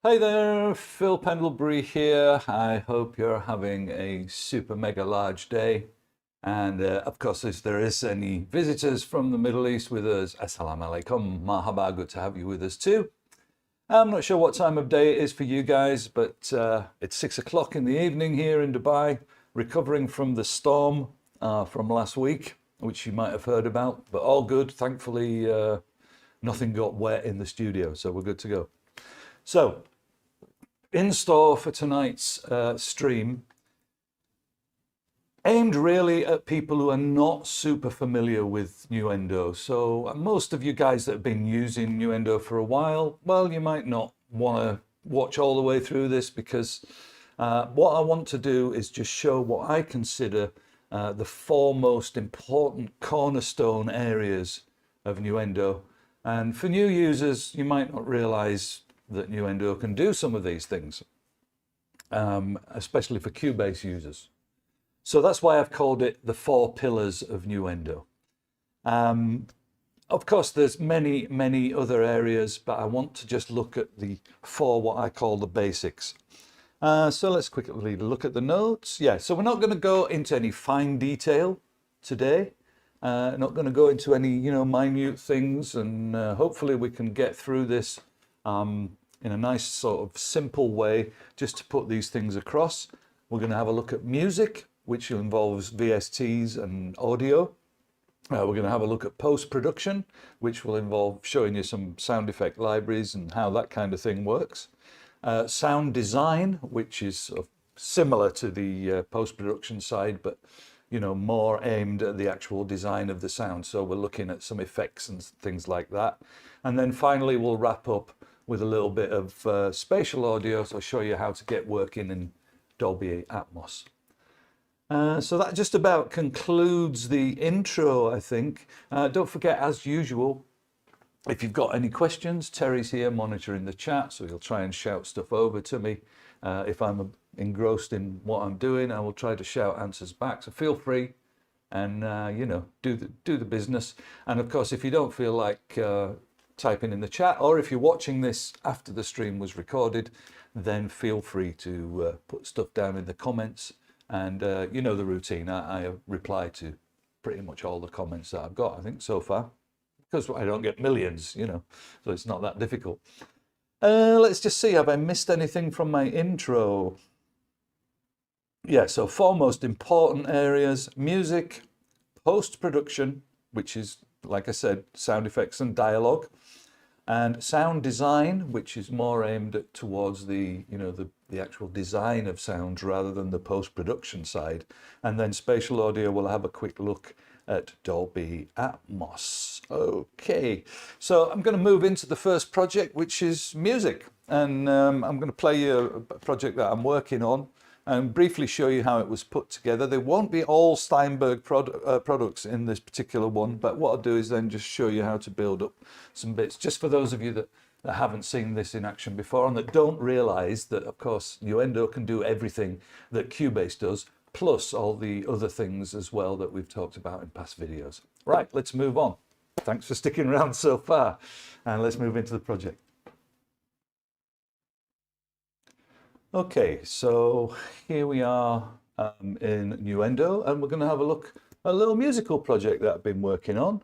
Hey there, Phil Pendlebury here. I hope you're having a super mega large day. And of course, if there is any visitors from the Middle East with us, assalamu alaikum, marhaba, good to have you with us too. I'm not sure what time of day it is for you guys, but it's 6 o'clock in the evening here in Dubai, recovering from the storm from last week, which you might have heard about, but all good. Thankfully, nothing got wet in the studio, so we're good to go. So, in store for tonight's stream, aimed really at people who are not super familiar with Nuendo. So most of you guys that have been using Nuendo for a while, well, you might not want to watch all the way through this because what I want to do is just show what I consider the four most important cornerstone areas of Nuendo. And for new users, you might not realize that Nuendo can do some of these things, especially for Cubase users. So that's why I've called it the four pillars of Nuendo. Of course, there's many other areas, but I want to just look at the four, what I call the basics. So let's quickly look at the notes. Yeah, so we're not going to go into any fine detail today. Not going to go into any, minute things, and hopefully we can get through this in a nice sort of simple way, just to put these things across. We're going to have a look at music, which involves VSTs and audio. We're going to have a look at post-production, which will involve showing you some sound effect libraries and how that kind of thing works. Sound design, which is sort of similar to the post-production side, but more aimed at the actual design of the sound. So we're looking at some effects and things like that. And then finally, we'll wrap up with a little bit of spatial audio, so I'll show you how to get working in Dolby Atmos. So that just about concludes the intro, I think. Don't forget, as usual, if you've got any questions, Terry's here monitoring the chat, so he'll try and shout stuff over to me. If I'm engrossed in what I'm doing, I will try to shout answers back. So feel free and, do the business. And of course, if you don't feel like typing in the chat, or if you're watching this after the stream was recorded, then feel free to put stuff down in the comments. And you know the routine, I reply to pretty much all the comments that I've got, I think, so far, because I don't get millions, so it's not that difficult. Let's just see, have I missed anything from my intro? Yeah, so four most important areas: music, post-production, which is, like I said, sound effects and dialogue, and sound design, which is more aimed towards the actual design of sounds rather than the post-production side. And then spatial audio, we'll have a quick look at Dolby Atmos. Okay, so I'm going to move into the first project, which is music. And I'm going to play you a project that I'm working on and briefly show you how it was put together. There won't be all Steinberg products in this particular one, but what I'll do is then just show you how to build up some bits, just for those of you that haven't seen this in action before and that don't realize that, of course, Nuendo can do everything that Cubase does, plus all the other things as well that we've talked about in past videos. Right, let's move on. Thanks for sticking around so far, and let's move into the project. Okay, so here we are in Nuendo, and we're going to have a look at a little musical project that I've been working on.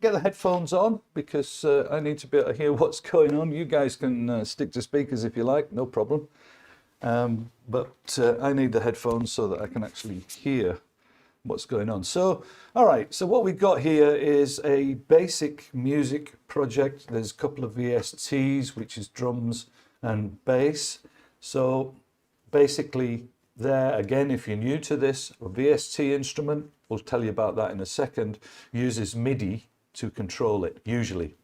Get the headphones on because I need to be able to hear what's going on. You guys can stick to speakers if you like, no problem. But I need the headphones so that I can actually hear what's going on. So, all right, so what we've got here is a basic music project. There's a couple of VSTs, which is drums and bass. So basically there, again, if you're new to this, a VST instrument, we'll tell you about that in a second, uses MIDI to control it, usually.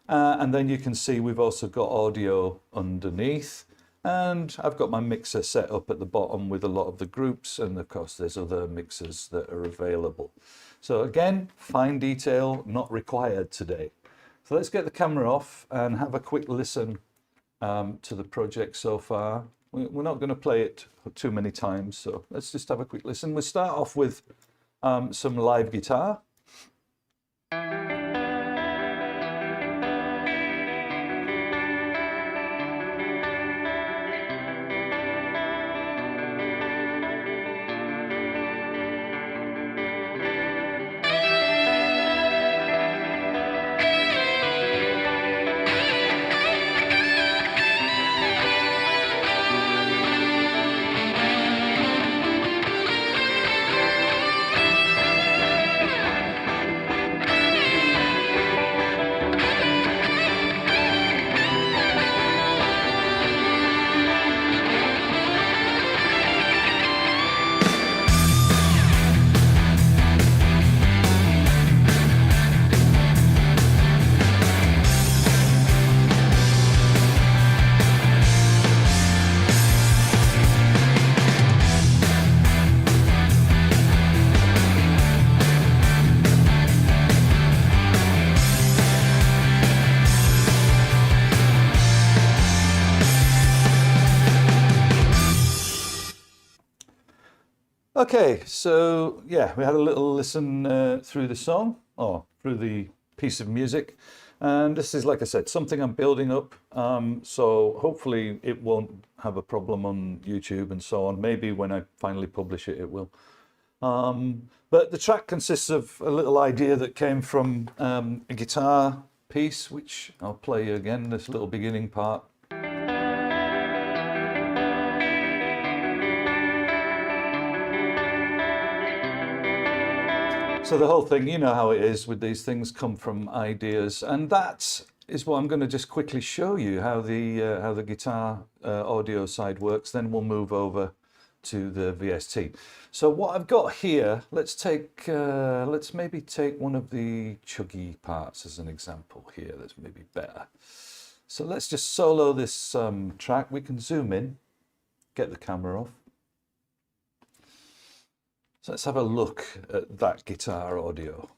And then you can see we've also got audio underneath. And I've got my mixer set up at the bottom with a lot of the groups. And of course, there's other mixers that are available. So again, fine detail, not required today. So let's get the camera off and have a quick listen to the project so far. We're not going to play it too many times, so let's just have a quick listen. We'll start off with some live guitar. Okay, so yeah, we had a little listen through the song, or through the piece of music. And this is, like I said, something I'm building up. So hopefully it won't have a problem on YouTube and so on. Maybe when I finally publish it, it will. But the track consists of a little idea that came from a guitar piece, which I'll play you again, this little beginning part. So the whole thing, you know how it is with these things, come from ideas, and that is what I'm going to just quickly show you, how the guitar audio side works. Then we'll move over to the VST. So what I've got here, let's maybe take one of the chuggy parts as an example here. That's maybe better. So let's just solo this track. We can zoom in, get the camera off. So let's have a look at that guitar audio.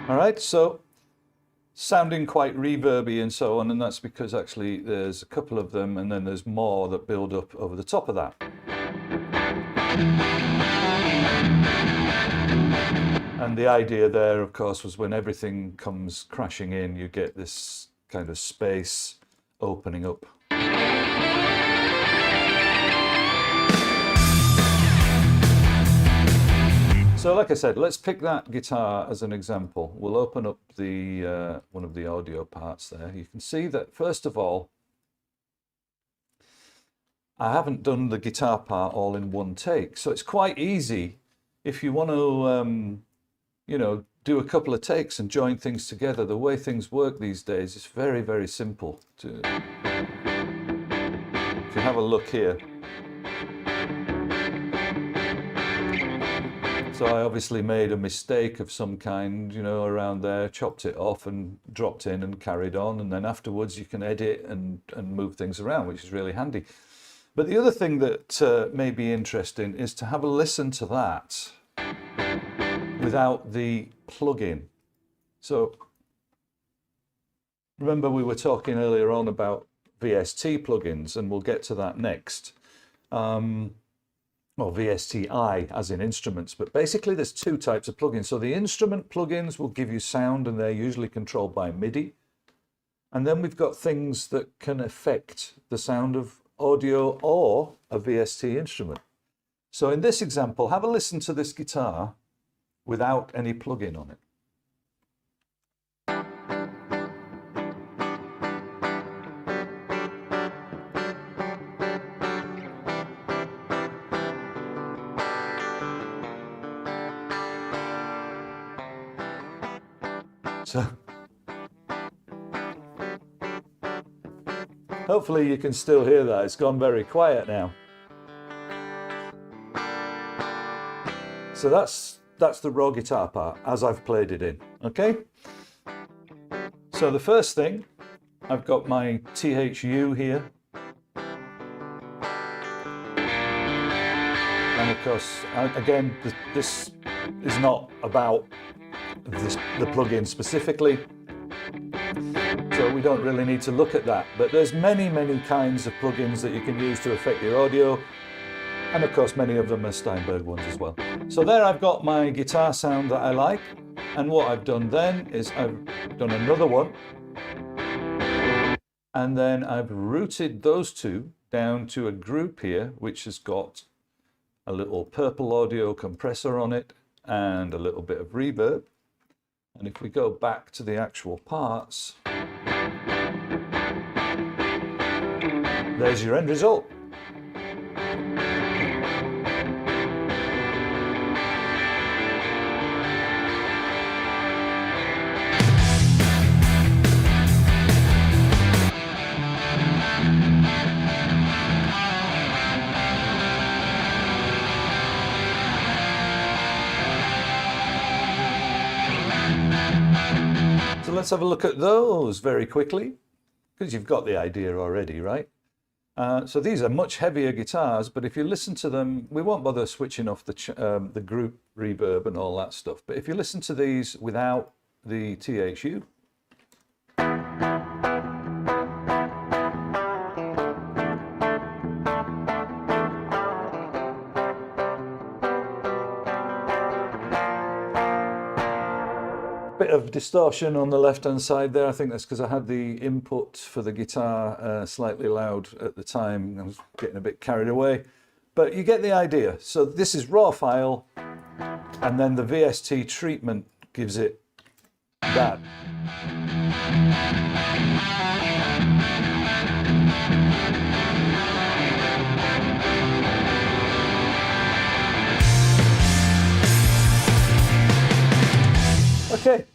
All right, so sounding quite reverby and so on, and that's because actually there's a couple of them and then there's more that build up over the top of that. And the idea there, of course, was when everything comes crashing in, you get this kind of space opening up. So like I said, let's pick that guitar as an example. We'll open up the one of the audio parts there. You can see that, first of all, I haven't done the guitar part all in one take. So it's quite easy if you want to you know, do a couple of takes and join things together. The way things work these days is very, very simple. If you have a look here. So I obviously made a mistake of some kind, you know, around there, chopped it off and dropped in and carried on. And then afterwards you can edit and move things around, which is really handy. But the other thing that may be interesting is to have a listen to that without the plugin. So remember we were talking earlier on about VST plugins, and we'll get to that next. Well, VSTi as in instruments, but basically there's two types of plugins. So the instrument plugins will give you sound, and they're usually controlled by MIDI. And then we've got things that can affect the sound of audio or a VST instrument. So in this example, have a listen to this guitar without any plugin on it. So hopefully you can still hear that. It's gone very quiet now. So that's the raw guitar part as I've played it in, okay? So the first thing, I've got my THU here. And of course, again, this is not about the plugin specifically, so we don't really need to look at that. But there's many, many kinds of plugins that you can use to affect your audio. And of course, many of them are Steinberg ones as well. So there I've got my guitar sound that I like. And what I've done then is I've done another one. And then I've routed those two down to a group here, which has got a little purple audio compressor on it and a little bit of reverb. And if we go back to the actual parts, there's your end result. So let's have a look at those very quickly, because you've got the idea already, right? So these are much heavier guitars, but if you listen to them, we won't bother switching off the group reverb and all that stuff. But if you listen to these without the THU, distortion on the left hand side there. I think that's because I had the input for the guitar slightly loud at the time. I was getting a bit carried away, but you get the idea. So this is raw file, and then the VST treatment gives it that. Okay,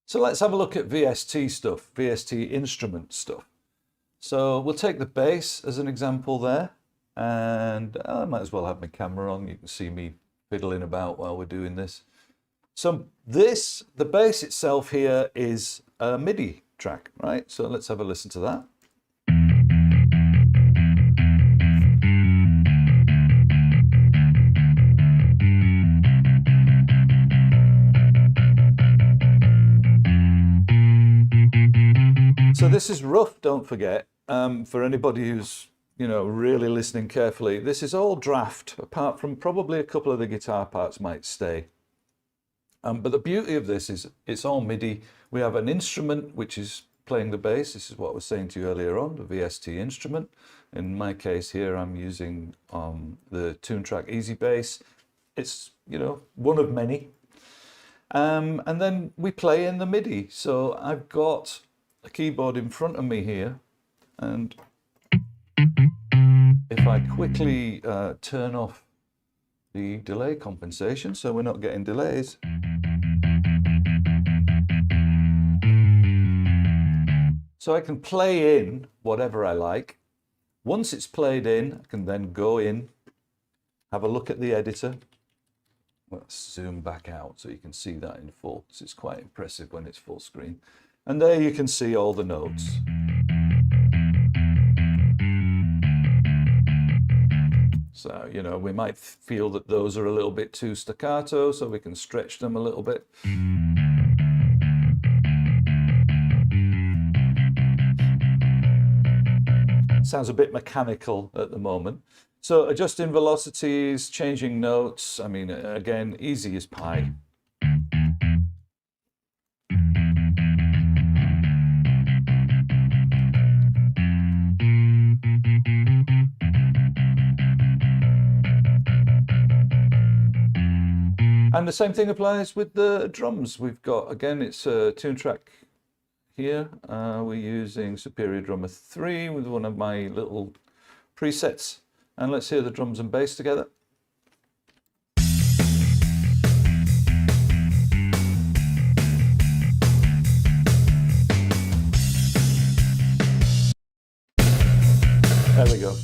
so let's have a look at VST stuff, VST instrument stuff. So we'll take the bass as an example there, and I might as well have my camera on. You can see me fiddling about while we're doing this. So the bass itself here is a MIDI track, right? So let's have a listen to that. So this is rough, don't forget, for anybody who's, really listening carefully. This is all draft, apart from probably a couple of the guitar parts might stay. But the beauty of this is it's all MIDI. We have an instrument which is playing the bass. This is what I was saying to you earlier on, the VST instrument. In my case here, I'm using the Tune Track Easy Bass. It's, one of many. And then we play in the MIDI. So I've got a keyboard in front of me here, and if I quickly turn off the delay compensation so we're not getting delays, so I can play in whatever I like. Once it's played in, I can then go in, have a look at the editor. Let's zoom back out so you can see that in full. So it's quite impressive when it's full screen. And there you can see all the notes. So, we might feel that those are a little bit too staccato, so we can stretch them a little bit. Sounds a bit mechanical at the moment. So adjusting velocities, changing notes, again, easy as pie. And the same thing applies with the drums. We've got, again, it's a tune track here. We're using Superior Drummer 3 with one of my little presets. And let's hear the drums and bass together. There we go.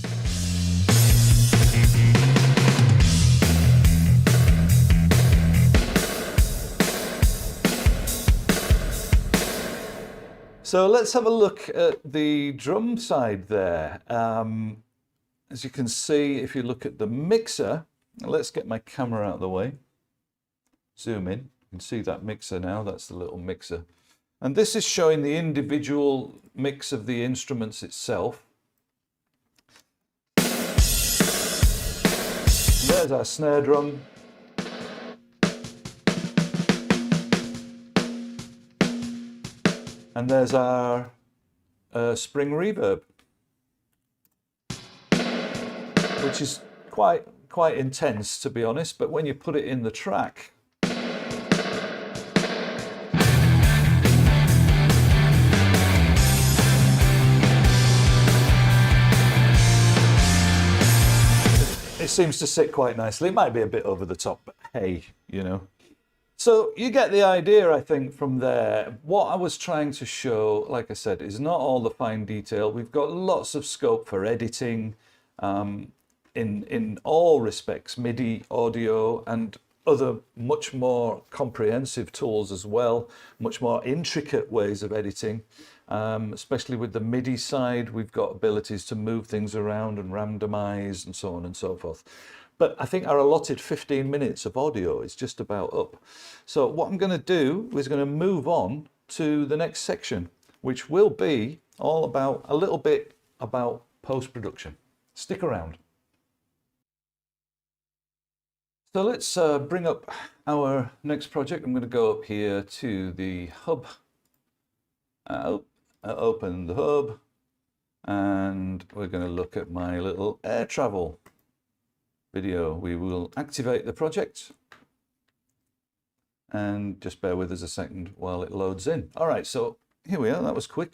So let's have a look at the drum side there. As you can see, if you look at the mixer, let's get my camera out of the way. Zoom in. You can see that mixer now. That's the little mixer. And this is showing the individual mix of the instruments itself. There's our snare drum. And there's our spring reverb, which is quite intense, to be honest, but when you put it in the track, it seems to sit quite nicely. It might be a bit over the top, but hey, So you get the idea, I think, from there. What I was trying to show, like I said, is not all the fine detail. We've got lots of scope for editing in all respects, MIDI, audio, and other much more comprehensive tools as well, much more intricate ways of editing. Especially with the MIDI side, we've got abilities to move things around and randomize and so on and so forth. But I think our allotted 15 minutes of audio is just about up. So what I'm going to do is going to move on to the next section, which will be all about a little bit about post-production. Stick around. So let's bring up our next project. I'm going to go up here to the hub, open the hub, and we're going to look at my little air travel video. We will activate the project and just bear with us a second while it loads in. All right, so here we are. That was quick.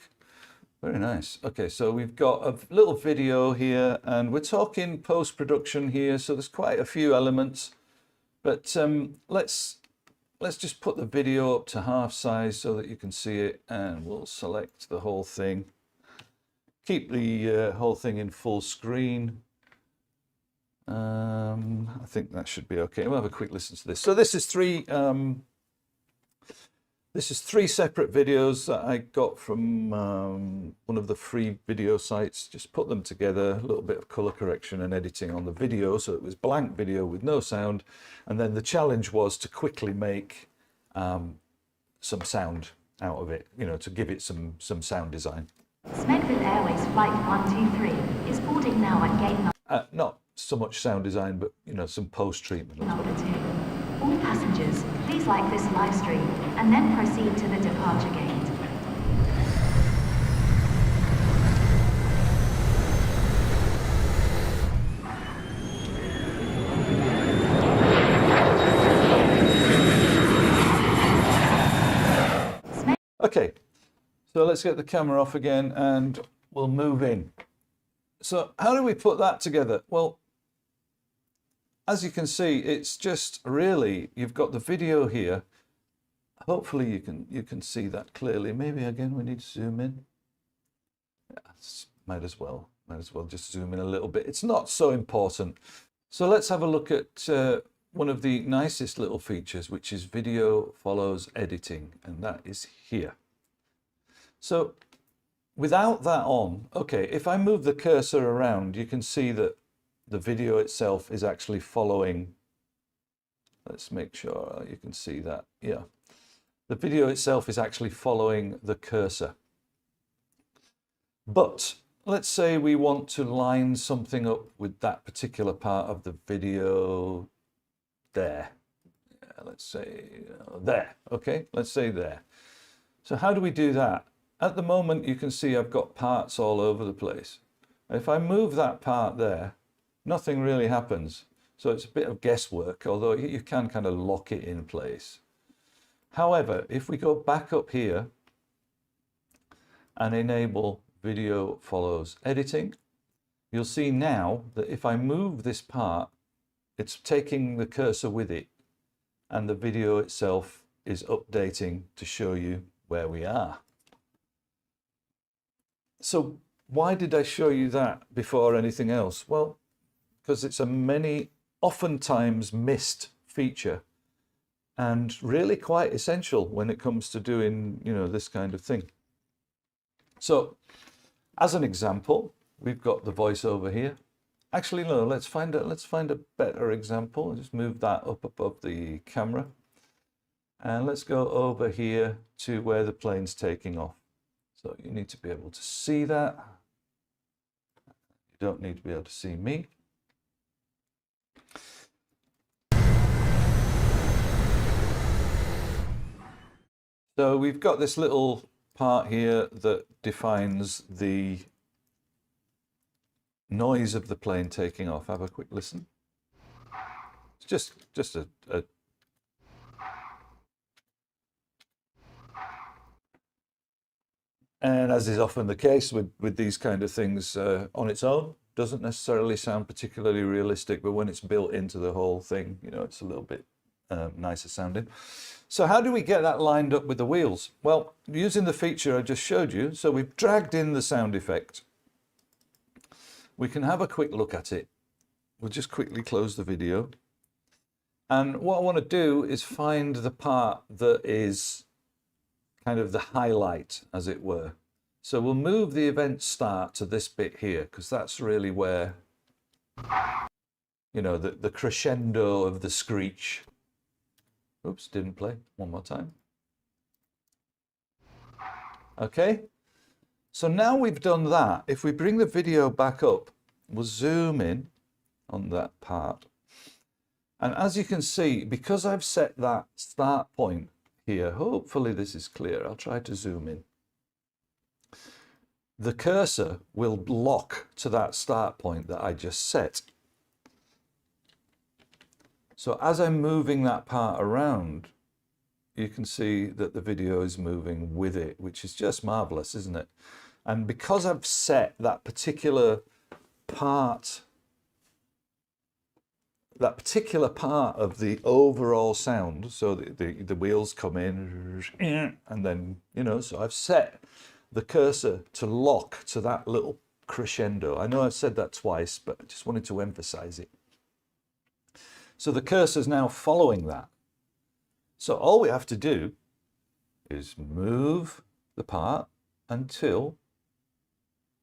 Very nice. Okay, so we've got a little video here, and we're talking post-production here, so there's quite a few elements. But let's just put the video up to half size so that you can see it, and we'll select the whole thing. Keep the whole thing in full screen. I think that should be okay. We'll have a quick listen to this. So this is three separate videos that I got from one of the free video sites. Just put them together, a little bit of color correction and editing on the video, so it was blank video with no sound. And then the challenge was to quickly make some sound out of it, you know, to give it some sound design. Smedville Airways Flight 123 is boarding now at gate not so much sound design, but, you know, some post-treatment. number 2. All passengers, please like this live stream and then proceed to the departure gate. Okay, so let's get the camera off again and we'll move in. So how do we put that together? Well, as you can see, it's just really, you've got the video here. Hopefully you can see that clearly. Maybe again we need to zoom in. Yeah, might as well just zoom in a little bit. It's not so important. So let's have a look at one of the nicest little features, which is video follows editing, and that is here. So without that on, okay, if I move the cursor around, you can see that the video itself is actually following. Let's make sure you can see that. Yeah, the video itself is actually following the cursor. But let's say we want to line something up with that particular part of the video there. Yeah, let's say there. Okay, let's say there. So how do we do that? At the moment, you can see I've got parts all over the place. If I move that part there, nothing really happens. So it's a bit of guesswork, although you can kind of lock it in place. However, if we go back up here and enable video follows editing, you'll see now that if I move this part, it's taking the cursor with it, and the video itself is updating to show you where we are. So why did I show you that before anything else? Well, because it's a oftentimes missed feature and really quite essential when it comes to doing, you know, this kind of thing. So as an example, we've got the voiceover here. Actually, no, let's find a better example. I'll just move that up above the camera. And let's go over here to where the plane's taking off. So you need to be able to see that. You don't need to be able to see me. So we've got this little part here that defines the noise of the plane taking off. Have a quick listen. It's just a and as is often the case with these kind of things, on its own doesn't necessarily sound particularly realistic, but when it's built into the whole thing, you know, it's a little bit nicer sounding. So how do we get that lined up with the wheels? Well, using the feature I just showed you, so we've dragged in the sound effect. We can have a quick look at it. We'll just quickly close the video. And what I want to do is find the part that is kind of the highlight, as it were. So we'll move the event start to this bit here, because that's really where, you know, the crescendo of the screech. Oops, didn't play. One more time. Okay. So now we've done that. If we bring the video back up, we'll zoom in on that part. And as you can see, because I've set that start point here, hopefully this is clear. I'll try to zoom in. The cursor will lock to that start point that I just set. So as I'm moving that part around, you can see that the video is moving with it, which is just marvelous, isn't it? And because I've set that particular part of the overall sound, so the wheels come in, and then, you know, so I've set the cursor to lock to that little crescendo. I know I've said that twice, but I just wanted to emphasize it. So the cursor's now following that. So all we have to do is move the part until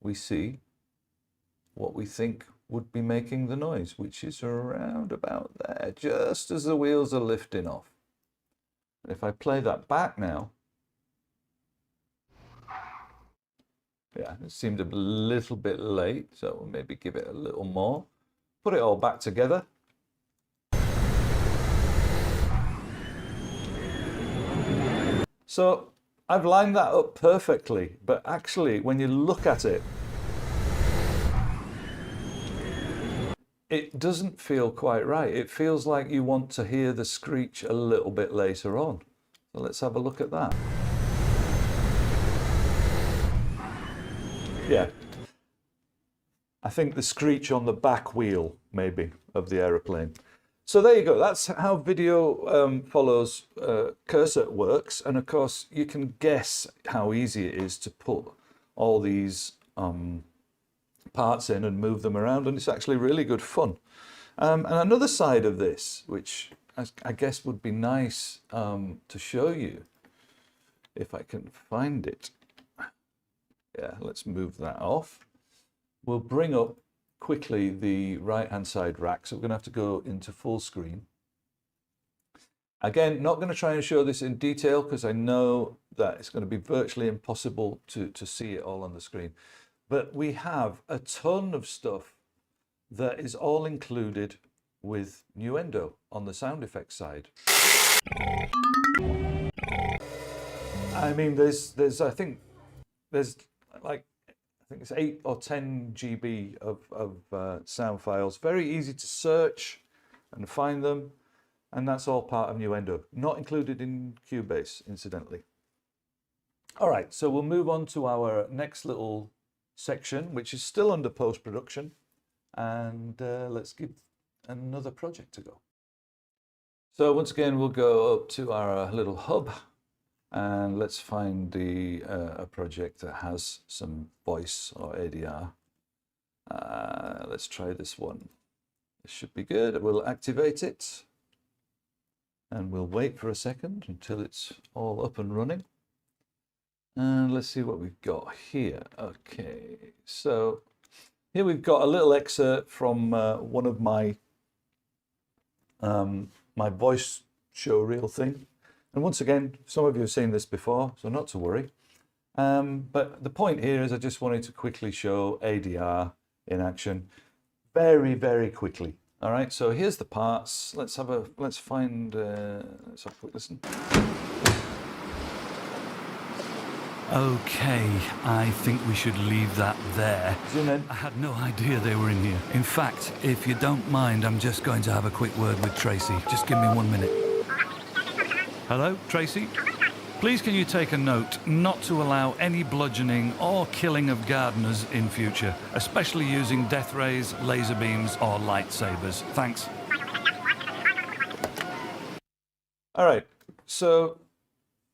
we see what we think would be making the noise, which is around about there, just as the wheels are lifting off. And if I play that back now, yeah, it seemed a little bit late, so we'll maybe give it a little more. Put it all back together. So I've lined that up perfectly, but actually when you look at it, it doesn't feel quite right. It feels like you want to hear the screech a little bit later on. So let's have a look at that. Yeah, I think the screech on the back wheel, maybe, of the aeroplane. So there you go. That's how video follows cursor works. And of course, you can guess how easy it is to put all these parts in and move them around. And it's actually really good fun. And another side of this, which I guess would be nice to show you, if I can find it. Yeah, let's move that off. We'll bring up quickly the right-hand side rack. So we're going to have to go into full screen. Again, not going to try and show this in detail because I know that it's going to be virtually impossible to see it all on the screen. But we have a ton of stuff that is all included with Nuendo on the sound effects side. I mean, there's I think there's like, I think it's 8 or 10 GB of sound files. Very easy to search and find them. And that's all part of Nuendo. Not included in Cubase, incidentally. All right, so we'll move on to our next little section, which is still under post-production. And let's give another project to go. So once again, we'll go up to our little hub. And let's find a project that has some voice or ADR. Let's try this one. This should be good. We'll activate it. And we'll wait for a second until it's all up and running. And let's see what we've got here. Okay, so here we've got a little excerpt from one of my my voice show reel thing. And once again, some of you have seen this before, so not to worry. But the point here is I just wanted to quickly show ADR in action very, very quickly. All right, so here's the parts. Let's have a quick listen. Okay, I think we should leave that there. Zoom in. I had no idea they were in here. In fact, if you don't mind, I'm just going to have a quick word with Tracy. Just give me 1 minute. Hello, Tracy? Please can you take a note not to allow any bludgeoning or killing of gardeners in future, especially using death rays, laser beams or lightsabers. Thanks. All right, so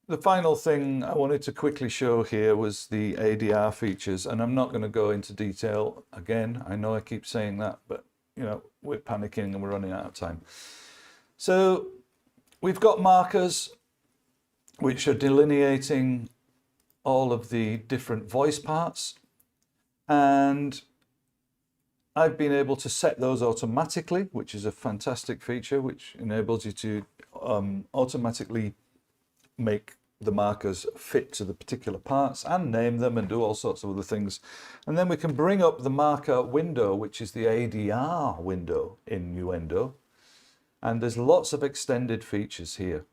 the final thing I wanted to quickly show here was the ADR features, and I'm not going to go into detail again. I know I keep saying that, but you know, we're panicking and we're running out of time. So we've got markers which are delineating all of the different voice parts, and I've been able to set those automatically, which is a fantastic feature which enables you to automatically make the markers fit to the particular parts and name them and do all sorts of other things. And then we can bring up the marker window, which is the ADR window in Nuendo. And there's lots of extended features here.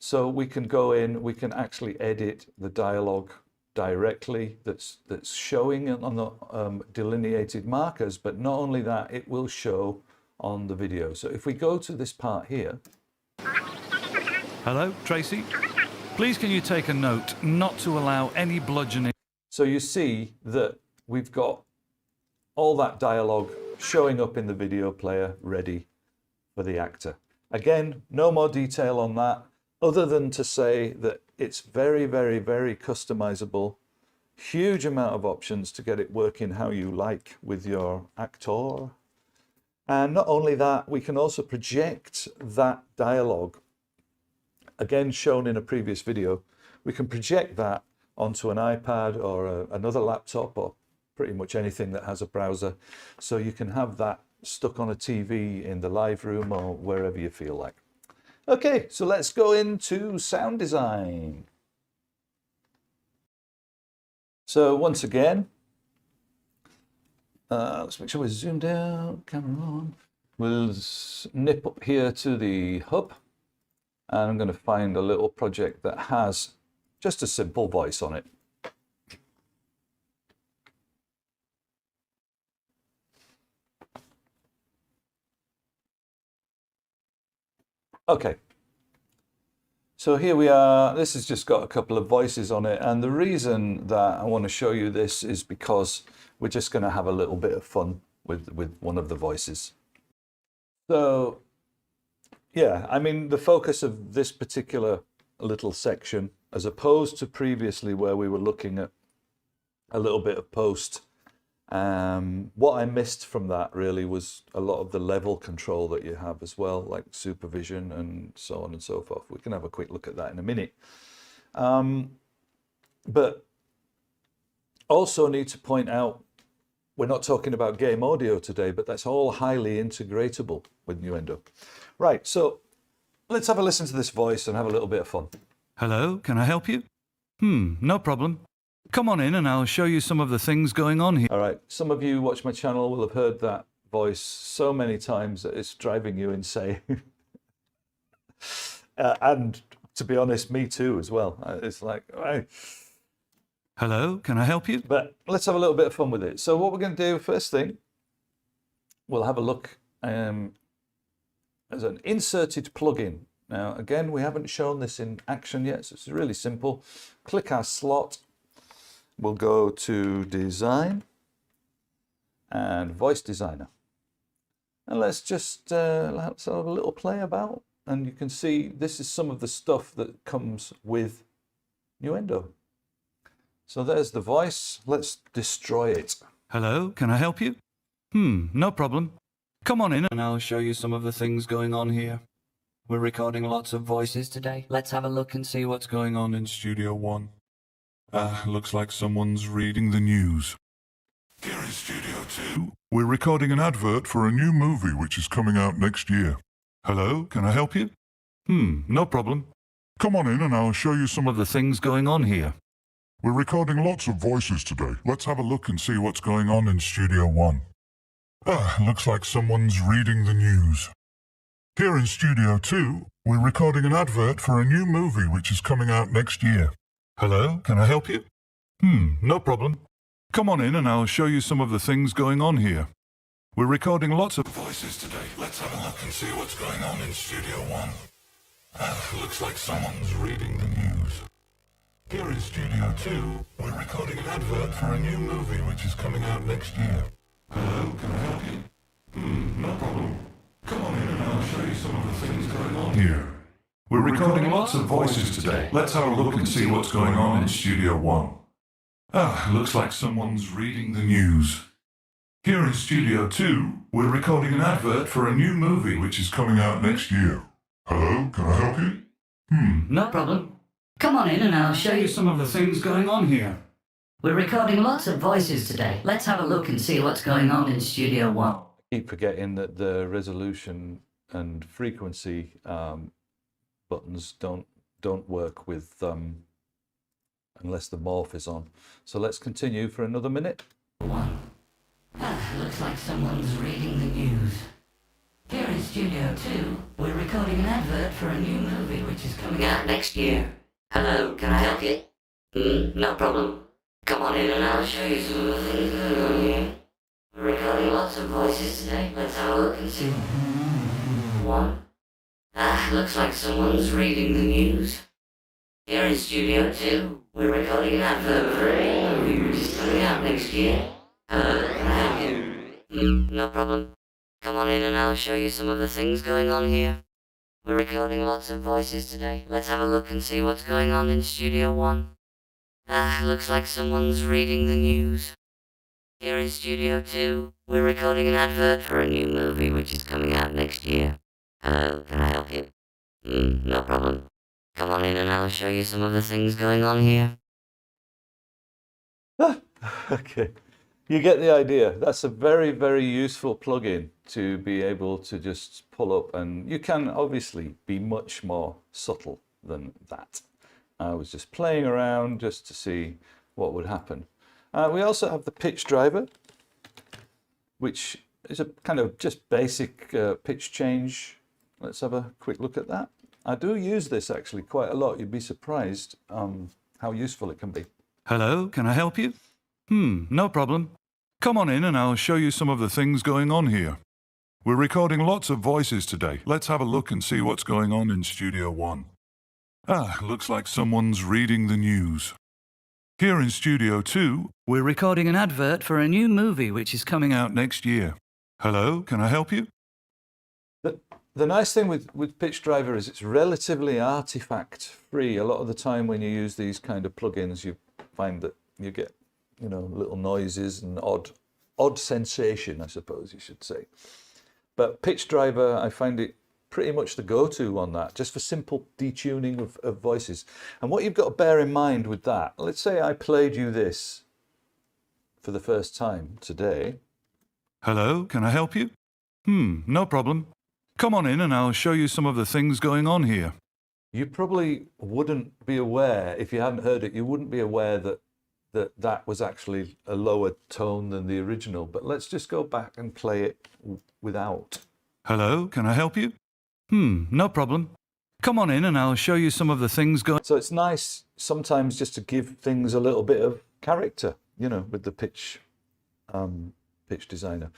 So we can go in, we can actually edit the dialogue directly that's showing on the delineated markers, but not only that, it will show on the video. So if we go to this part here. Hello, Tracy? Please can you take a note not to allow any bludgeoning. So you see that we've got all that dialogue showing up in the video player ready for the actor. Again, no more detail on that other than to say that it's very, very, very customizable. Huge amount of options to get it working how you like with your actor. And not only that, we can also project that dialogue, again shown in a previous video. We can project that onto an iPad or another laptop or pretty much anything that has a browser. So you can have that stuck on a TV in the live room or wherever you feel like. Okay, so let's go into sound design. So once again, let's make sure we're zoomed out, camera on. We'll nip up here to the hub, and I'm going to find a little project that has just a simple voice on it. Okay, so here we are. This has just got a couple of voices on it, and the reason that I want to show you this is because we're just going to have a little bit of fun with one of the voices. So yeah, I mean, the focus of this particular little section, as opposed to previously where we were looking at a little bit of post, what I missed from that really was a lot of the level control that you have as well, like supervision and so on and so forth. We can have a quick look at that in a minute. But also need to point out, we're not talking about game audio today, but that's all highly integratable with Nuendo. Right, so let's have a listen to this voice and have a little bit of fun. Hello, can I help you? No problem. Come on in and I'll show you some of the things going on here. All right, some of you watch my channel will have heard that voice so many times that it's driving you insane. And to be honest, me too as well. It's like, right. Hello, can I help you? But let's have a little bit of fun with it. So what we're going to do, first thing, we'll have a look as an inserted plugin. Now, again, we haven't shown this in action yet, so it's really simple. Click our slot. We'll go to Design and Voice Designer. And let's just let's have a little play about. And you can see this is some of the stuff that comes with Nuendo. So there's the voice. Let's destroy it. Hello, can I help you? No problem. Come on in and I'll show you some of the things going on here. We're recording lots of voices today. Let's have a look and see what's going on in Studio One. Looks like someone's reading the news. Here in Studio 2, we're recording an advert for a new movie which is coming out next year. Hello, can I help you? No problem. Come on in and I'll show you some Some of the things going on here. We're recording lots of voices today. Let's have a look and see what's going on in Studio 1. Looks like someone's reading the news. Here in Studio 2, we're recording an advert for a new movie which is coming out next year. Hello, can I help you? No problem. Come on in and I'll show you some of the things going on here. We're recording lots of Voices today. Let's have a look and see what's going on in Studio 1. Looks like someone's reading the news. Here in Studio 2, we're recording an advert for a new movie which is coming out next year. Hello, can I help you? No problem. Come on in and I'll show you some of the things going on here. We're recording lots of voices today. Let's have a look and see what's going on in Studio 1. Looks like someone's reading the news. Here in Studio 2, we're recording an advert for a new movie which is coming out next year. Hello, can I help you? No problem. Come on in and I'll show you some of the things going on here. We're recording lots of voices today. Let's have a look and see what's going on in Studio 1. Keep forgetting that the resolution and frequency buttons don't work with unless the morph is on. So let's continue for another minute. Looks like someone's reading the news. Here in Studio 2, we're recording an advert for a new movie which is coming out next year. Hello, can I help you? No problem. Come on in and I'll show you some of the things going on here. We're recording lots of voices today. Let's have a look and see. One. Looks like someone's reading the news. Here in Studio 2, we're recording an advert for a movie which is coming out next year. Hello, can I help you? No problem. Come on in and I'll show you some of the things going on here. We're recording lots of voices today. Let's have a look and see what's going on in Studio 1. Looks like someone's reading the news. Here in Studio 2, we're recording an advert for a new movie which is coming out next year. Hello, can I help you? No problem. Come on in and I'll show you some of the things going on here. Okay, you get the idea. That's a very, very useful plugin to be able to just pull up, and you can obviously be much more subtle than that. I was just playing around just to see what would happen. We also have the pitch driver, which is a kind of just basic pitch change. Let's have a quick look at that. I do use this actually quite a lot. You'd be surprised how useful it can be. Hello, can I help you? No problem. Come on in and I'll show you some of the things going on here. We're recording lots of voices today. Let's have a look and see what's going on in Studio 1. Looks like someone's reading the news. Here in Studio 2, we're recording an advert for a new movie which is coming out next year. Hello, can I help you? The nice thing with Pitch Driver is it's relatively artifact free. A lot of the time when you use these kind of plugins, you find that you get, little noises and odd sensation, I suppose you should say. But Pitch Driver, I find it pretty much the go-to on that, just for simple detuning of voices. And what you've got to bear in mind with that, let's say I played you this for the first time today. Hello, can I help you? No problem. Come on in and I'll show you some of the things going on here. You probably wouldn't be aware, if you hadn't heard it, you wouldn't be aware that was actually a lower tone than the original. But let's just go back and play it without. Hello, can I help you? No problem. Come on in and I'll show you some of the things going... So it's nice sometimes just to give things a little bit of character, with the pitch designer.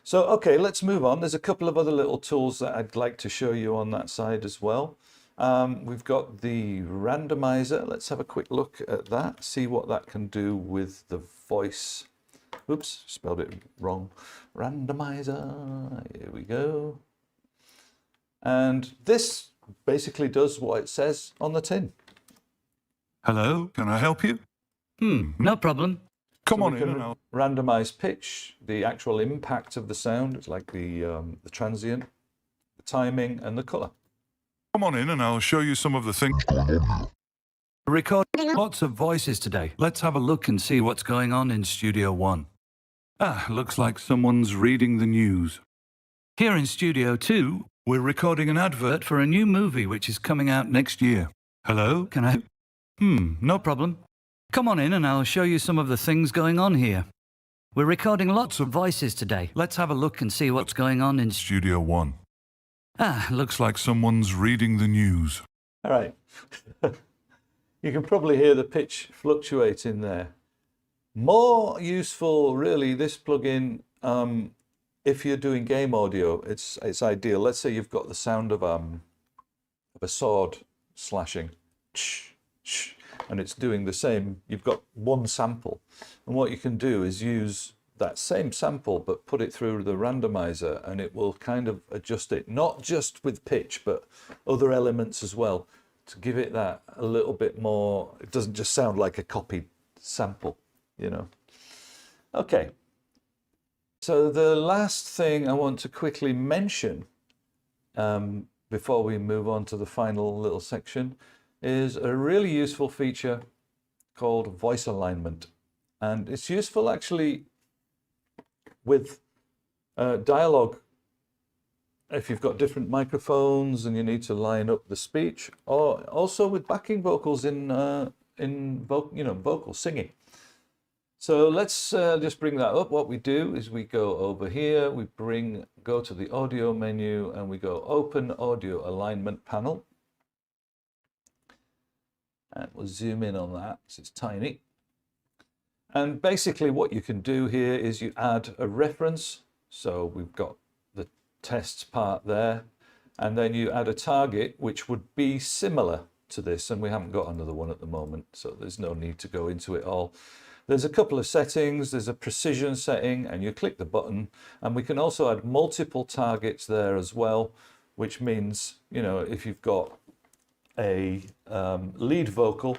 So, okay, let's move on. There's a couple of other little tools that I'd like to show you on that side as well. We've got the randomizer. Let's have a quick look at that, see what that can do with the voice. Oops, spelled it wrong. Randomizer, here we go. And this basically does what it says on the tin. Hello, can I help you? No problem. Come on in and I'll... randomize pitch, the actual impact of the sound. It's like the transient, the timing, and the color. Come on in and I'll show you some of the things going on here. Recording lots of voices today. Let's have a look and see what's going on in Studio 1. Looks like someone's reading the news. Here in Studio 2, we're recording an advert for a new movie which is coming out next year. Hello, can I... no problem. Come on in and I'll show you some of the things going on here. We're recording lots of voices today. Let's have a look and see what's going on in Studio 1. Looks like someone's reading the news. All right. You can probably hear the pitch fluctuate in there. More useful, really, this plugin, if you're doing game audio, it's ideal. Let's say you've got the sound of a sword slashing, and it's doing the same. You've got one sample, and what you can do is use that same sample but put it through the randomizer, and it will kind of adjust it, not just with pitch but other elements as well, to give it that a little bit more. It doesn't just sound like a copied sample, Okay, so the last thing I want to quickly mention before we move on to the final little section is a really useful feature called voice alignment. And it's useful actually with dialogue, if you've got different microphones and you need to line up the speech, or also with backing vocals in vocal singing. So let's just bring that up. What we do is we go over here, we go to the audio menu and we go open audio alignment panel. And we'll zoom in on that because it's tiny. And basically what you can do here is you add a reference. So we've got the test part there. And then you add a target which would be similar to this. And we haven't got another one at the moment, so there's no need to go into it all. There's a couple of settings. There's a precision setting and you click the button. And we can also add multiple targets there as well, which means, you know, if you've got a lead vocal,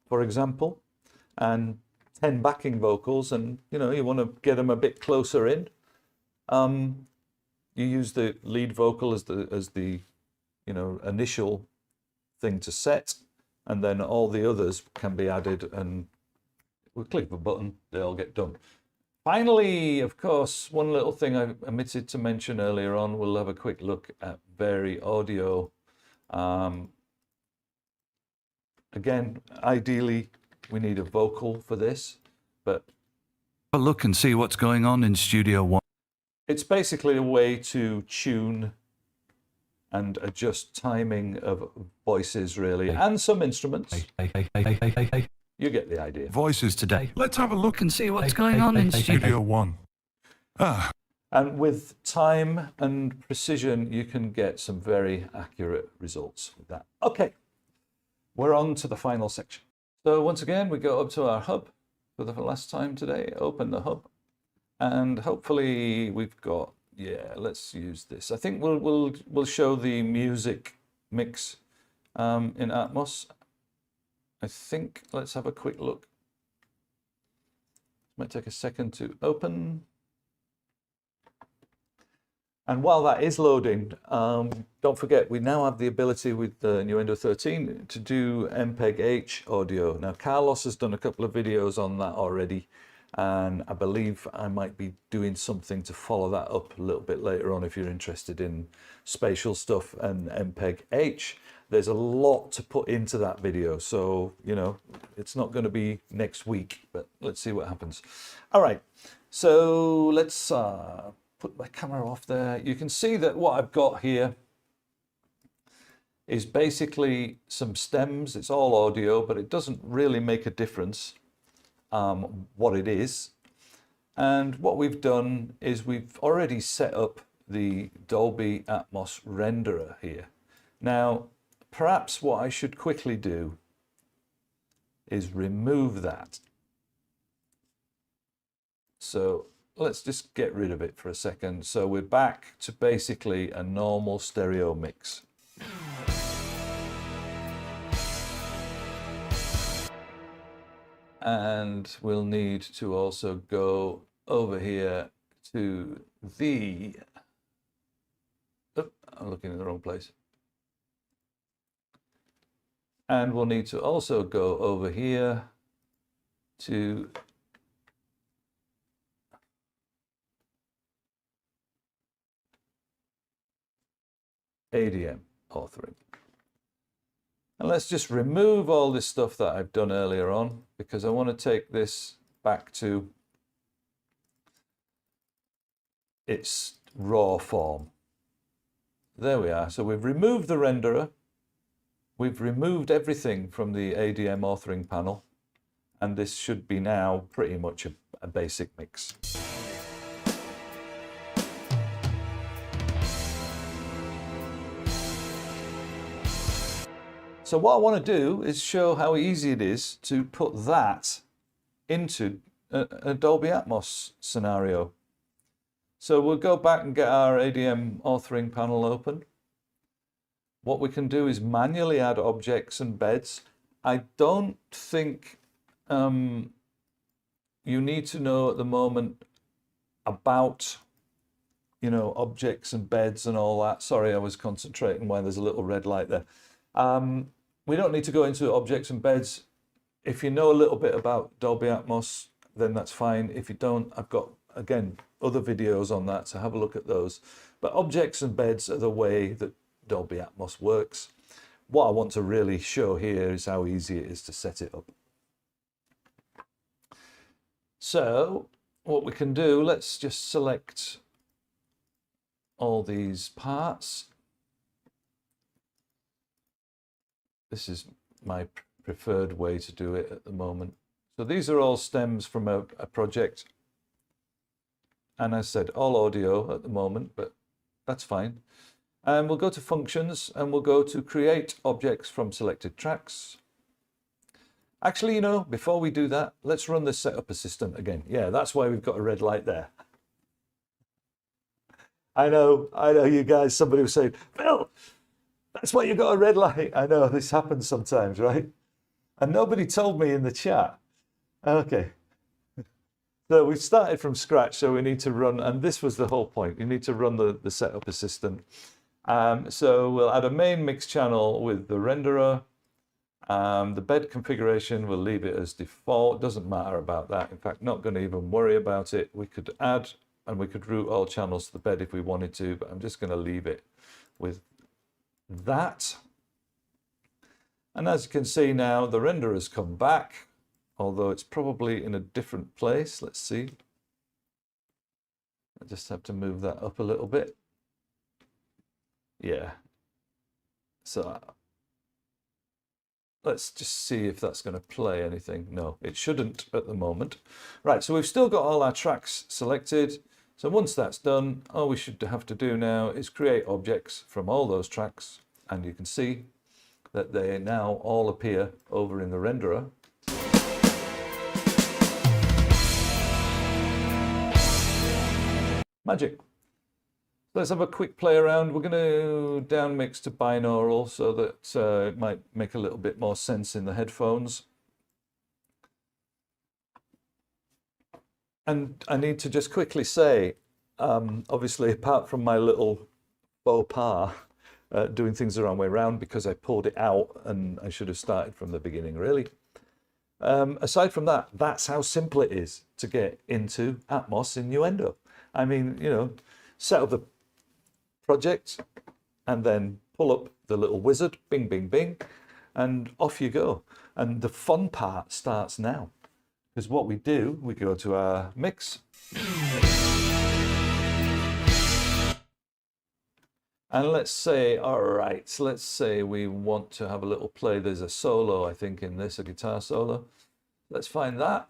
for example, and 10 backing vocals, and you know you want to get them a bit closer in, you use the lead vocal as the you know initial thing to set, and then all the others can be added, and we'll click the button, they all get done. Finally, of course, one little thing I omitted to mention earlier on, we'll have a quick look at VariAudio. Again, ideally, we need a vocal for this, but Have a look and see what's going on in Studio One. it's basically a way to tune and adjust timing of voices, really, and some instruments. You get the idea. Voices today. Let's have a look And see what's going on in Studio. Studio One. And with time and precision, you can get some very accurate results with that. Okay, we're on to the final section. So once again, we go up to our hub for the last time today, open the hub, and hopefully we've got, yeah, let's use this. I think we'll show the music mix in Atmos. I think, let's have a quick look. Might take a second to open. And while that is loading, don't forget, we now have the ability with the Nuendo 13 to do MPEG-H audio. Now, Carlos has done a couple of videos on that already, and I believe I might be doing something to follow that up a little bit later on if you're interested in spatial stuff and MPEG-H. There's a lot to put into that video, so, you know, it's not going to be next week, but let's see what happens. All right, so let's put my camera off there. You can see that what I've got here is basically some stems. It's all audio, but it doesn't really make a difference what it is. And what we've done is we've already set up the Dolby Atmos renderer here. Now, perhaps what I should quickly do is remove that. So let's just get rid of it for a second. So we're back to basically a normal stereo mix. And we'll need to also go over here to the, oh, I'm looking in the wrong place. And we'll need to also go over here to ADM authoring. And let's just remove all this stuff that I've done earlier on, because I want to take this back to its raw form. There we are. So we've removed the renderer. We've removed everything from the ADM authoring panel. And this should be now pretty much a basic mix. So what I want to do is show how easy it is to put that into a Dolby Atmos scenario. So we'll go back and get our ADM authoring panel open. What we can do is manually add objects and beds. I don't think you need to know at the moment about, you know, objects and beds and all that. Sorry, I was concentrating why there's a little red light there. We don't need to go into objects and beds. If you know a little bit about Dolby Atmos, then that's fine. If you don't, I've got, again, other videos on that, so have a look at those. But objects and beds are the way that Dolby Atmos works. What I want to really show here is how easy it is to set it up. So what we can do, let's just select all these parts. This is my preferred way to do it at the moment. So these are all stems from a project. And as I said, all audio at the moment, but that's fine. And we'll go to functions and we'll go to create objects from selected tracks. Actually, you know, before we do that, let's run this setup assistant again. Yeah, that's why we've got a red light there. I know you guys, somebody was saying, Phil, that's why you got a red light. I know, this happens sometimes, right? And nobody told me in the chat. Okay. So we've started from scratch, so we need to run, and this was the whole point. You need to run the setup assistant. So we'll add a main mix channel with the renderer. The bed configuration, we'll leave it as default. Doesn't matter about that. In fact, not going to even worry about it. We could add and we could route all channels to the bed if we wanted to, but I'm just going to leave it with that. And as you can see now, the render has come back, although it's probably in a different place. Let's see. I just have to move that up a little bit. Yeah. So let's just see if that's going to play anything. No, it shouldn't at the moment. Right, so we've still got all our tracks selected. So once that's done, all we should have to do now is create objects from all those tracks. And you can see that they now all appear over in the renderer. Magic. Let's have a quick play around. We're going to down mix to binaural so that it might make a little bit more sense in the headphones. And I need to just quickly say, obviously, apart from my little faux pas, doing things the wrong way around because I pulled it out and I should have started from the beginning, really. Aside from that, that's how simple it is to get into Atmos in Nuendo. I mean, you know, set up the project and then pull up the little wizard, bing, bing, bing, and off you go. And the fun part starts now. Because what we do, we go to our mix. And let's say, all right, let's say we want to have a little play. There's a solo, I think, in this, a guitar solo. Let's find that.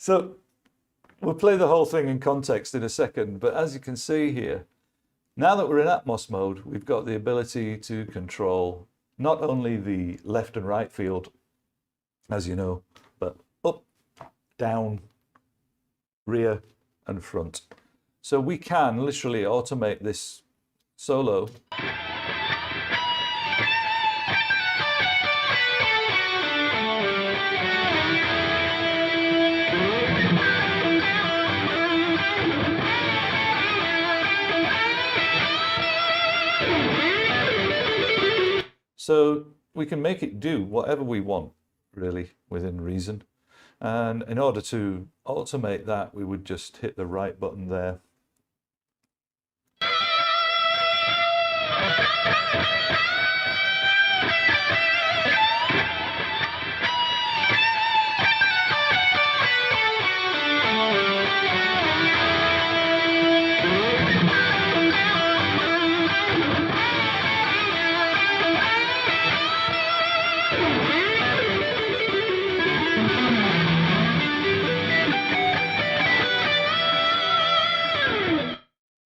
So we'll play the whole thing in context in a second, but as you can see here, now that we're in Atmos mode, we've got the ability to control not only the left and right field, as you know, but up, down, rear, and front. So we can literally automate this solo. So we can make it do whatever we want, really, within reason. And in order to automate that, we would just hit the right button there.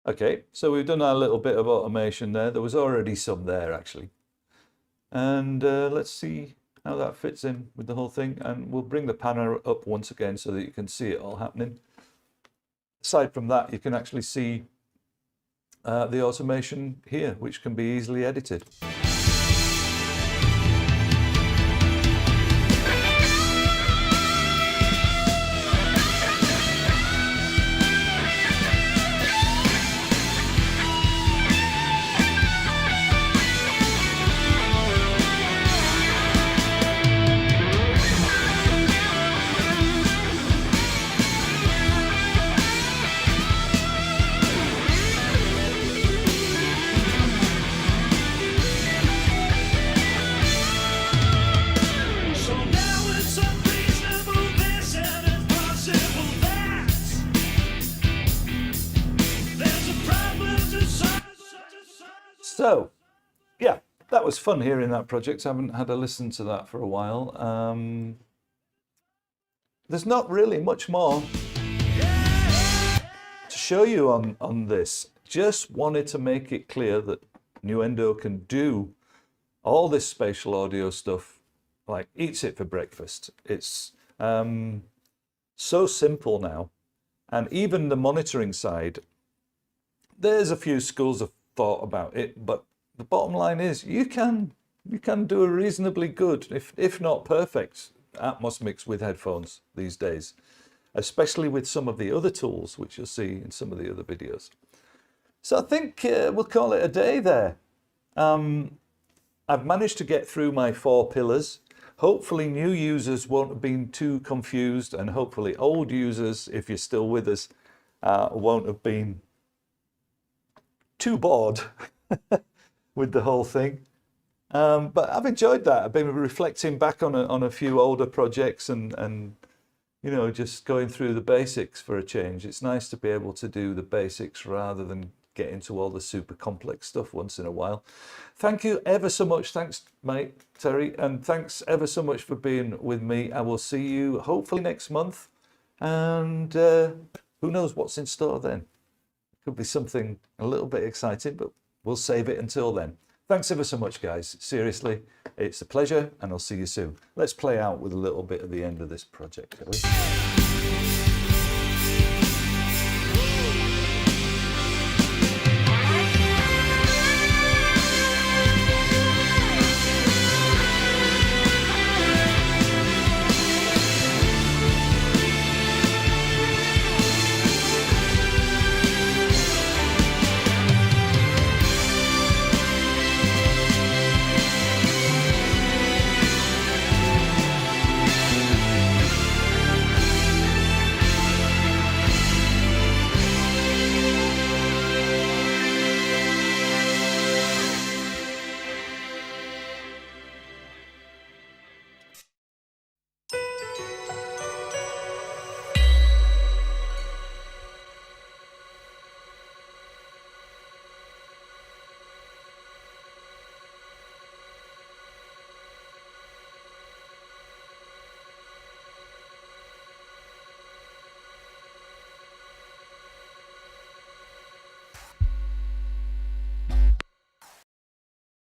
Okay, so we've done our little bit of automation there. There was already some there, actually. And let's see how that fits in with the whole thing. And we'll bring the panel up once again so that you can see it all happening. Aside from that, you can actually see the automation here, which can be easily edited. So, yeah, that was fun hearing that project. I haven't had a listen to that for a while. There's not really much more to show you on this. Just wanted to make it clear that Nuendo can do all this spatial audio stuff, like eats it for breakfast. It's so simple now. And even the monitoring side, there's a few schools of thought about it, but the bottom line is you can do a reasonably good, if not perfect, Atmos mix with headphones these days, especially with some of the other tools, which you'll see in some of the other videos. So I think we'll call it a day there. I've managed to get through my 4 pillars. Hopefully new users won't have been too confused, and hopefully old users, if you're still with us, won't have been too bored with the whole thing. But I've enjoyed that. I've been reflecting back on a few older projects and you know, just going through the basics for a change. It's nice to be able to do the basics rather than get into all the super complex stuff once in a while. Thank you ever so much. Thanks, mate, Terry. And thanks ever so much for being with me. I will see you hopefully next month. And who knows what's in store then. Could be something a little bit exciting, but we'll save it until then. Thanks ever so much, guys. Seriously, it's a pleasure, and I'll see you soon. Let's play out with a little bit of the end of this project, shall we?